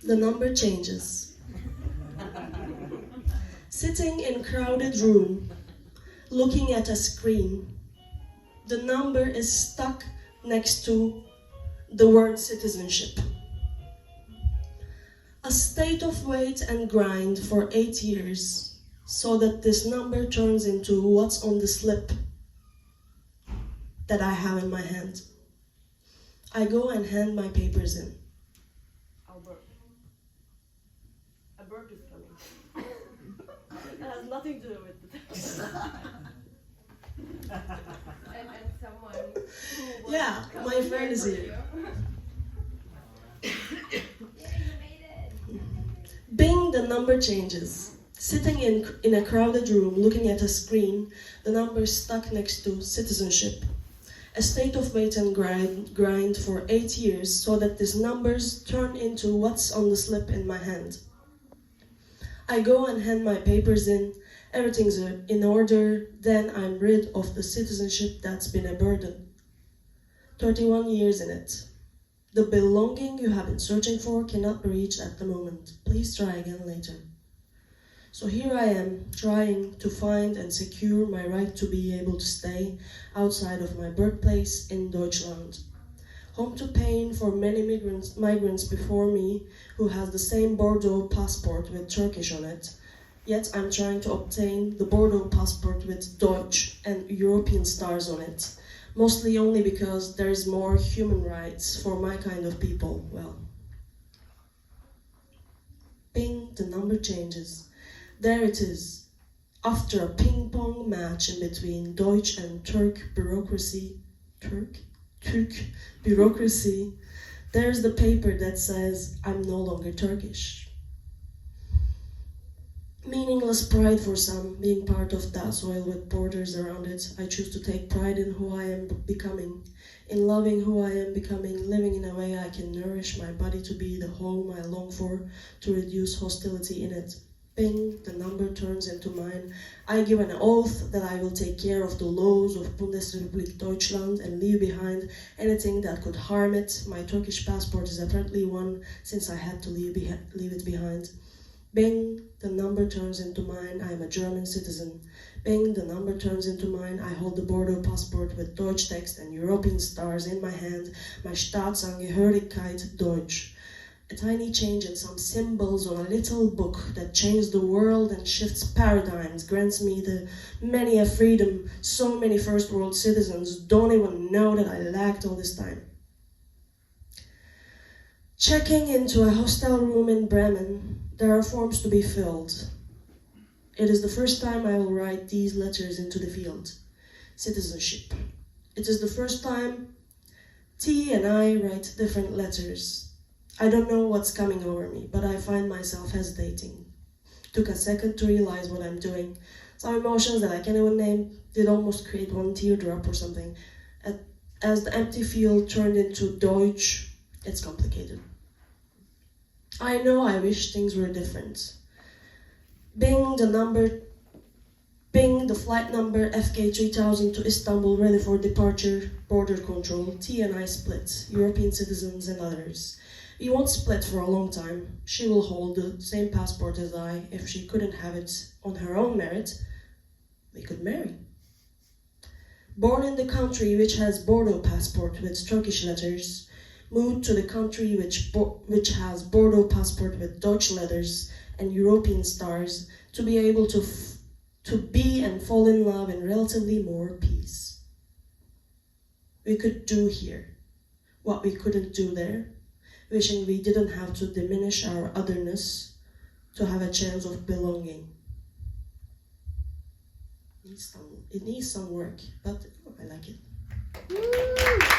The number changes. Sitting in crowded room, looking at a screen, the number is stuck next to the word citizenship. A state of wait and grind for 8 years, so that this number turns into what's on the slip that I have in my hand. I go and hand my papers in. A bird is coming. It has nothing to do with the text. And someone who Yeah, my friend is here. Yeah, you made it. Bing, the number changes. Sitting in a crowded room, looking at a screen, the number is stuck next to citizenship. A state of wait and grind for 8 years, so that these numbers turn into what's on the slip in my hand. I go and hand my papers in, everything's in order, then I'm rid of the citizenship that's been a burden. 31 years in it. The belonging you have been searching for cannot be reached at the moment. Please try again later. So here I am, trying to find and secure my right to be able to stay outside of my birthplace in Deutschland. Home to pain for many migrants before me who has the same Bordeaux passport with Turkish on it. Yet I'm trying to obtain the Bordeaux passport with Deutsch and European stars on it. Mostly only because there's more human rights for my kind of people. Well, Bing, the number changes. There it is. After a ping-pong match in between Deutsch and Turk bureaucracy, there's the paper that says I'm no longer Turkish. Meaningless pride for some, being part of that soil with borders around it. I choose to take pride in who I am becoming, in loving who I am becoming, living in a way I can nourish my body to be the home I long for, to reduce hostility in it. Bing, the number turns into mine. I give an oath that I will take care of the laws of Bundesrepublik Deutschland and leave behind anything that could harm it. My Turkish passport is apparently one, since I had to leave it behind. Bing, the number turns into mine. I am a German citizen. Bing, the number turns into mine. I hold the Bordeaux passport with Deutsch text and European stars in my hand. My Staatsangehörigkeit Deutsch. A tiny change in some symbols on a little book that changed the world and shifts paradigms, grants me the many a freedom so many first world citizens don't even know that I lacked all this time. Checking into a hostel room in Bremen, there are forms to be filled. It is the first time I will write these letters into the field. Citizenship. It is the first time T and I write different letters. I don't know what's coming over me, but I find myself hesitating. Took a second to realize what I'm doing. Some emotions that I can't even name did almost create one teardrop or something. As the empty field turned into Deutsch, it's complicated. I know I wish things were different. Bing, the flight number FK3000 to Istanbul, ready for departure, border control, T and I split, European citizens and others. We won't split for a long time. She will hold the same passport as I. If she couldn't have it on her own merit, we could marry. Born in the country which has Bordeaux passport with Turkish letters, moved to the country which has Bordeaux passport with Deutsch letters and European stars, to be able to be and fall in love in relatively more peace. We could do here what we couldn't do there, wishing we didn't have to diminish our otherness to have a chance of belonging. It needs some work, but I like it. Woo!